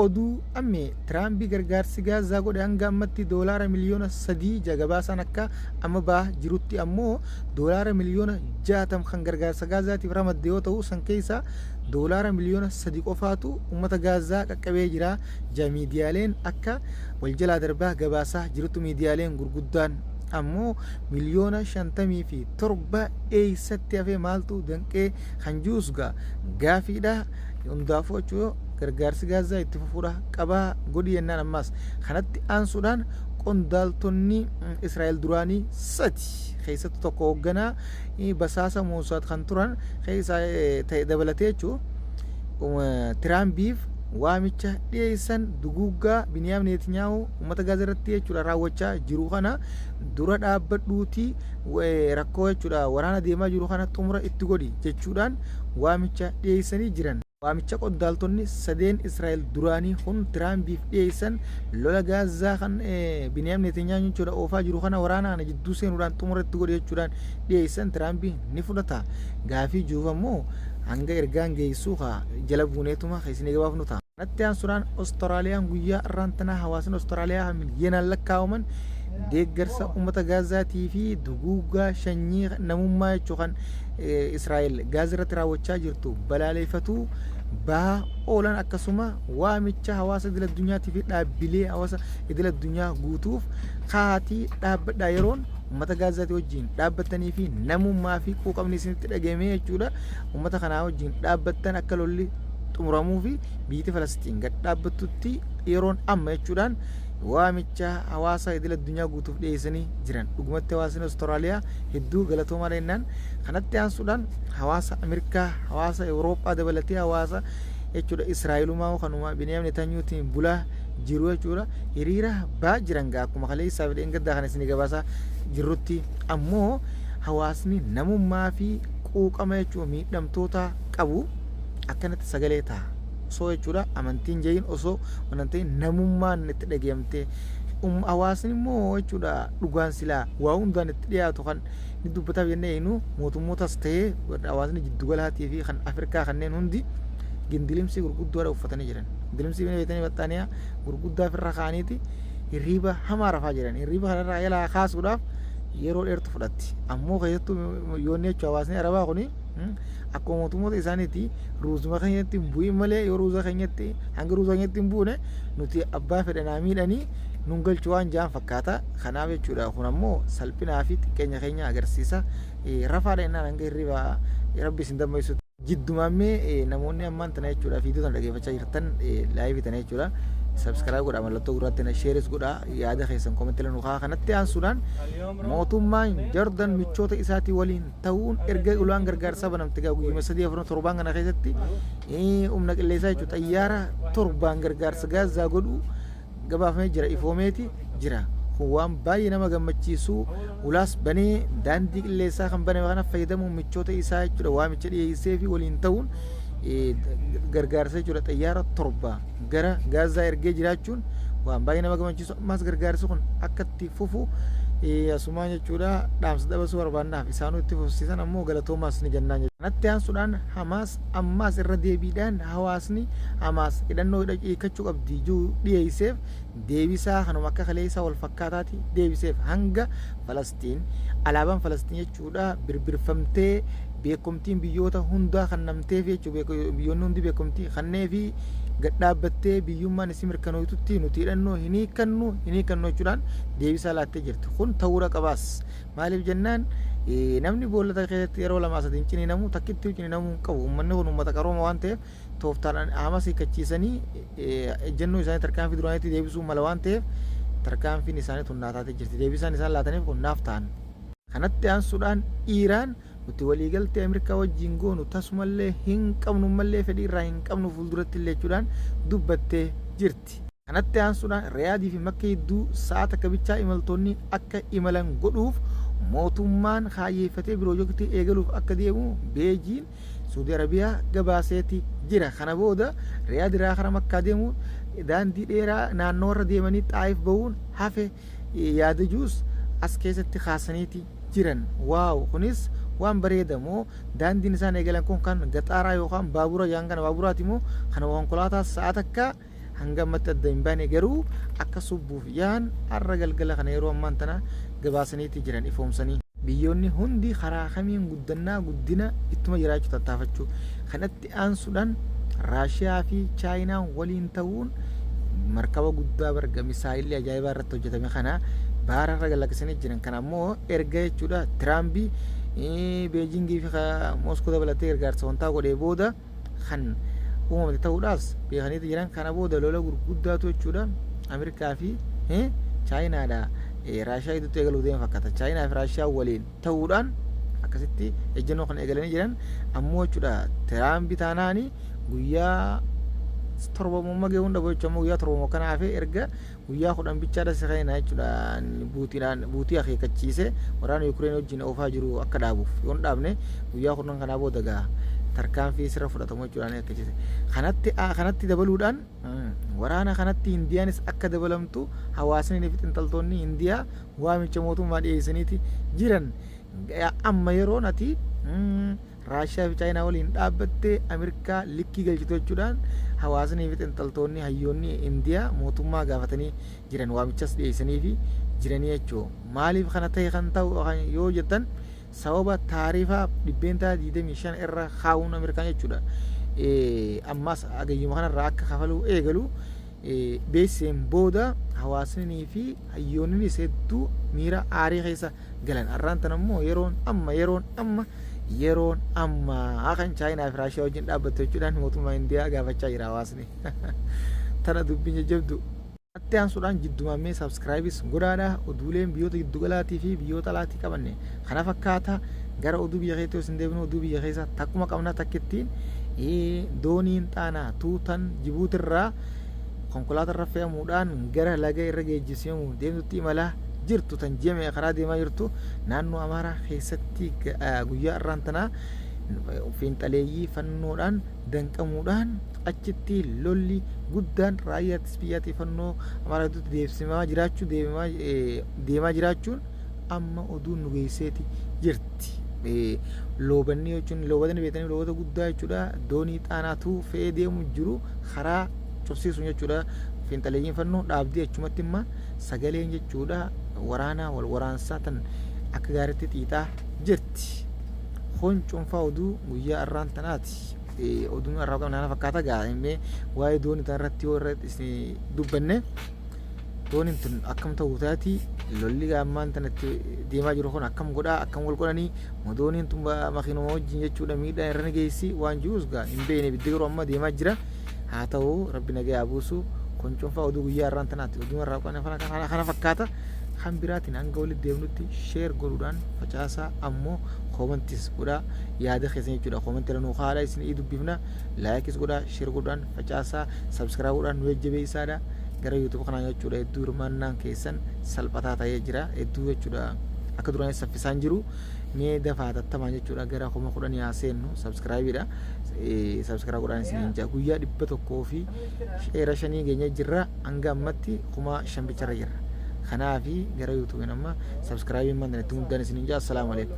oduu amme tiraambii gargaarsi gaazaa godhe hanga ammatti doolaara miliyoona 3 jagabaasan akka amma baa jirutti ammoo doolaara miliyoona 60 kan gargaarsa gaazaatiif ramadde yoo ta'u san keessa doolaara miliyoona 3 qofaatu ummata gaazaa qaqqabee jira. Miidiyaaleen akka wal jalaa darbaa gabaasaa jirutu miidiyaaleen gurguddaan ammoo miliyoona 57 eessatti hafee maaltu danqee kan juusga gaafiidha hundaafuu achuu gargaarsi gaazaa itti fufuudha qabaa godhi yennaan ammaas kanatti aansuudhaan qondaaltonni Israa'el duraanii 3 keessatti tokko hoogganaa basaasa Moosaad kan turan keessa ta'e dabalatee jechuu Tiraampiif waamicha dhiyeessan duguuggaa Biniyaam Netanyaahuu uummata gaazaa irratti jechuudha raawwachaa jiru kana dura dhaabbadhuutii rakkoo jechuudha waraana deemaa jiru kana xumura itti godhi jechuudhaan waamicha dhiyeessanii jiran. Waamicha qondaaltonni 3 Israa'el duraanii kun Tiraampiif dhiyeessan lola gaazaa kan Biniyaam Netanyaahuu jechuudha oofaa jiru kana waraanaan jidduu seenuudhaan xumura itti godhi jechuudhaan dhiyeessan Tiraampi ni fudhata. Gaafii jiruuf ammoo hanga ergaan geessuu jala buuneetuma keessanii gabaafnu ta'a. Kanatti aansuudhaan Awustiraaliyaan guyyaa irraantanaa hawaasni Awustiraaliyaa miliyoonaan lakkaa'aman deeggarsa uummata gaazaatii fi duguuggaa sanyii namummaa jechuu kan Israa'el gaazaa irratti raawwachaa jirtu balaaleffatuu bahaa oolan akkasuma waamicha hawaasa idil addunyaatiif fi dhaabbilee hawaasa idil addunyaa guutuuf kaatii dhaabbadhaa yeroon uummata gaazaatii wajjin dhaabbatanii fi namummaa fi quuqamni isinitti dhagahame jechuudha. Uummata kanaa wajjin dhaabbattan akka lolli xumuramuu fi biyyi Falastiin gad dhaabbattutti yeroon amma jechuudhaan waamicha hawaasa idil addunyaa guutuuf dhiyeessanii jiran. Dhugumatti hawaasni Awustiraaliyaa hedduu galatoomaa jennaan. Kanatti aansuudhaan hawaasa Ameerikaa, hawaasa Awurooppaa dabalatee hawaasa jechuudha Israa'elumaa kanuma Biniyaam Netanyahuutiin bulaa jiru jechuudha. Hiriira baa jiran akkuma kaleessaa fi dheengaddaa kana isin gabaasaa jirrutti ammoo hawaasni namummaa fi quuqama jechuudha miidhamtoota qabu akkanatti sagalee ta'a. Osoo jechuudha amantiin jayin osoo wanantee namummaan itti dhagayamte hawaasni immoo jechuudha dhugaan silaa waa hundaan itti dhiyaatu kan ni dubbataaf jennee inu mootummootas ta'ee hawaasni jiddugalaatii fi kan Afrikaa kanneen hundi gindilimsii gurguddoodha uffatanii jiran. Gindilimsii beekanii baxxaaniyaa gurguddaa ofirra kaaniiti hirriiba hamaa rafaa jiran. Hirriiba kanarraa yaalaa kaasuudhaaf yeroo dheertu fudhatti. Ammoo keessattuu yoonni jechuudha hawaasni Arabaa kuni akkuma mootummoota isaaniitti ruuzuma keenyatti hin bu'in malee yoo ruuza keenyatti hanga ruuza keenyatti hin buune nuti abbaa fedhanaa miidhanii nun galchu waan jaan fakkaata. Kanaaf jechuudha kun ammoo salphinaa fi xiqqeenya keenya agarsiisa. Rafaadha jennaan hanga hirriiba rabbi isin dammaysutti. Jiddumaamee namoonni ammaan tana jechuudha viidiyoo tana dhaggeeffachaa jirtan laayivii tana jechuudha sabskaraayib godhaa mallattoo gurraatti na sheeris godhaa yaada keessan koomentii nu kaa. Kanatti aansuudhaan mootummaan Jordan michoota isaatii waliin ta'uun erga ulaan gargaarsaa banamte guyyuma 3-4 kana keessatti humna qilleensaa jechuudha xayyaara 7 gargaarsa gaazaa godhu gabaafamee jira ifoomeeti jira. Kun waan baay'ee nama gammachiisu ulaas banee daandii qilleensaa kan baname kana fayyadamuun michoota isaa jechuudha waamicha dhiyeessee fi waliin ta'uun gargaarsa jechuudha xayyaara 7 gara gaazaa ergee jiraachuun waan baay'ee nama gammachiisu. Ammas gargaarsi kun akka itti fufu asumaan jechuudha dhaamsa dabarsuu barbaannaaf isaanuu itti fufsiisan ammoo galatoomaas ni jennaan jechuudha. Kanatti aansuudhaan Hamaas ammaas irra deebiidhaan hawaasni Hamaas hidhannoo hiikkachuu qabdi dhiyeesseef deebisaa kanuma akka kaleessaa wal fakkaataati deebiseef hanga Falastiin alaabaan Falastiin jechuudha birbirfamtee beekumtiin biyyoota hundaa kan namteef jechuudha biyyoonni hundi beekumtii kannee fi gad dhaabbattee biyyummaan isii mirkanootutti nuti hidhannoo hin hiikannu jechuudhaan deebisaa laattee jirti. Kun ta'uudha qabaas maaliif jennaan namni boollata keessatti yeroo 2-3 ciniinamu takkitti ciniinamuu hin qabu. Uummanni kun uummata qarooma waan ta'eef tooftaan Hamaas hiikkachiisanii ejjennoo isaanii tarkaanfii duraanitti deebisuu mala waan ta'eef tarkaanfiin isaanii tunnaa taatee jirti. Deebisaan isaan laataniif kun naaf ta'an. Kanatti aansuudhaan Iiraan nuti waliigaltee Ameerikaa wajjin goonu tasumallee hin qabnu mallee fedhii irraa hin qabnu fuulduratti illee jechuudhaan dubbattee jirti. Kanatti aansuudhaan Riyaadii fi Makka hedduu sa'aata kabichaa imaltoonni akka imalan godhuuf mootummaan kaayyeeffatee piroojeektii eegaluuf akka deemu Beejiin Saudi Arabiyaa gabaaseeti jira. Kana booda Riyaad irraa gara Makkaa deemuun daandii dheeraa naannoo irra deemanii Xaayif bahuun hafe yaadajuus as keessatti kaasaniiti jiran. Waaw kunis waan bareedamoo daandiin isaan eegalan kun kan gaxaaraa yookaan baabura yaan kana baaburaati moo kana konkolaataa sa'aat akka hanga ammatti adda hin baane garuu akka subbuuf yaan har'a galgala kana yeroo ammaan tana gabaasaniitti jiran ifoomsanii biyyoonni hundi karaa kamiin guddina ittuma jiraachuu tattaafachuu kanatti aansuudhaan raashiyaa fi chaayinaan waliin ta'uun markaba guddaa barga misaayilii ajaa'ibaa irratti hojjetame kana baara irra galaksanii jiran kana ammoo erga jechuudha tiraambii beejingii fi mooskoo dabalatee gargaarsa wantaa godhee booda kan uumamte ta'uudhaas beekaniiti jiran kana booda lola gurguddaatu jechuudha Ameerikaa fi chaayinaadha raashiyaa gidduutti eegaluu deema fakkaata chaayinaa fi raashiyaa waliin ta'uudhaan akkasitti ejjennoo kan eegalanii jiran ammoo jechuudha tiraambii taanaani guyyaa torbamummaa ga'uun dhabu jechuudha ammoo guyyaa torbamoo kana hafee erga guyyaa 10 bichaadha seenaa jechuudha buutii akeekkachiise waraana Yuukireen wajjin oofaa jiru akka dhaabuuf yoon dhaabne guyyaa 10 kanaa booda gaa tarkaanfii sirra fudhatamu jechuudhaan akeekkachiise kanatti dabaluudhaan waraana kanatti Hindiyaanis akka dabalamtu hawaasni fi xinxaltoonni Hindiyaa waamicha mootummaa dhiyeessaniiti jiran amma yeroon ati raashiyaa fi chaayinaa waliin dhaabbattee Ameerikaa likkii galchitu jechuudhaan hawaasni fi xinxaltoonni hayyoonni Hindiyaa mootummaa gaafatanii jiran waamichas dhiyeessanii fi jiranii jechuudha. Maaliif kana ta'e kan ta'u yoo jettan sababa taarifaa dhibbeentaa 25 irra kaa'uun Ameerikaan jechuudha. Ammas agayyuma kanarraa akka kafaluu eegalu beesseen booda hawaasnii fi hayyoonnis hedduu miira aarii keessa galan. Arraan tan ammoo yeroon amma akan chaayinaa fi raashiyaa wajjin dhaabbatte jechuudhaan mootummaa Hindiyaa gaafachaa jira hawaasni. Tana dubbiin jajjabdu. Atti aansuudhaan jiddumammee sabskiraayibis godhaadha. Oduuleen biyyoota giddugalaatii fi biyyoota alaatii qabanne kana fakkaata gara oduu biyya keetti osoo hin deebinu oduu biyya keessa takkuma qabnaa takkittiin dooniin xaanaa tuutan Jibuutirraa konkolaatarra fe'amuudhaan gara laga irra geejjisifamu deemtutti imalaa jirtu tan jeemee karaa deemaa jirtu naannoo Amaaraa keessatti guyyaa irraan tanaa fiinxaleeyyii fannoodhaan danqamuudhaan achitti lolli guddaan raayyaa biyyaatii fannoo Amaaraa gidduutti deemaa jiraachuun amma oduun nu geesseeti jirti. Loobanni jechuun loobatanii beekanii loobata guddaa jechuudha doonii xaanaatu fe'ee deemu jiru karaa cufsiisuun jechuudha fiinxaleeyyiin fannoo dhaabdii achumatti imma sagaleen jechuudha waraanaa wal waraansaa tan akka gaariitti xiixaa jirti. Kun cuunfaa oduu guyyaa irraan tanaati. Oduun irraa qabnaan fakkaata gaa'imee waa'ee doonii tanarratti yoo irratti dubbanne dooniin tun akkam ta'uu taati lolli gaammaan tanatti deemaa jiru kun akkam godhaa akkam wal godhanii dooniin tun makiinuma wajjin jechuudha miidhaan irra geessi waan jirus gaa hin beekne biddi garuu amma deemaa jira haa ta'u rabbi nagaa buusu kun cuunfaa oduu guyyaa irraan tanaati oduun irraa qabnaan kana fakkaata kan biraatiin hanga walitti deemnutti sheer godhuudhaan facaasaa ammoo koomantis godhaa yaada keessan jechuudha koomantii lanuu haala isin dubbifna laayikis godhaa sheer godhuudhaan facaasaa sabskiraayib godhuudhaan nu jajjabeessaadha gara YouTube kanaa jechuudha hedduu hirmaannaan keessan salphataa ta'ee jira hedduu jechuudha akka duraan saffisaan jiru mee dafaa tattamaan jechuudha gara 10,000 yaa seennu sabskiraayibiidha sabskiraayib godhaan isin jaa guyyaa 100 fi sheera 5 geenya jirra hanga ammatti 5,000 bicharra jirra kanaafi gara YouTube amma sabskiraayibiin mandanitti hundaan isin jaa assalamu alaikum